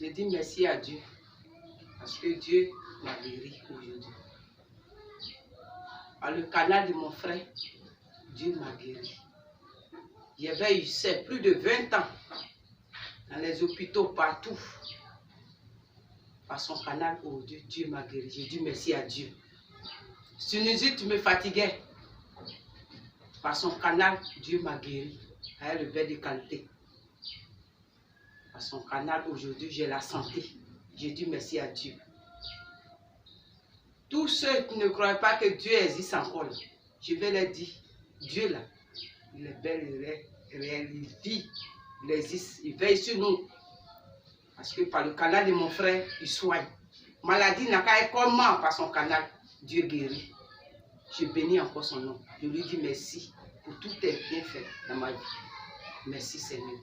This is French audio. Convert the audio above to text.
Je dis merci à Dieu. Parce que Dieu m'a guéri aujourd'hui. Par le canal de mon frère, Dieu m'a guéri. J'avais eu ça plus de 20 ans. Dans les hôpitaux, partout. Par son canal, oh Dieu, Dieu m'a guéri. J'ai dit merci à Dieu. Sinusite me fatiguait. Par son canal, Dieu m'a guéri. Avec le verre de qualité. Par son canal, aujourd'hui, j'ai la santé. J'ai dit merci à Dieu. Tous ceux qui ne croient pas que Dieu existe encore, je vais leur dire, Dieu là, il est bel et réel, il vit, il existe, il veille sur nous. Parce que par le canal de mon frère, il soigne. Maladie n'a qu'à être comment par son canal, Dieu guérit. Je bénis encore son nom. Je lui dis merci pour tout tes bienfaits dans ma vie. Merci Seigneur.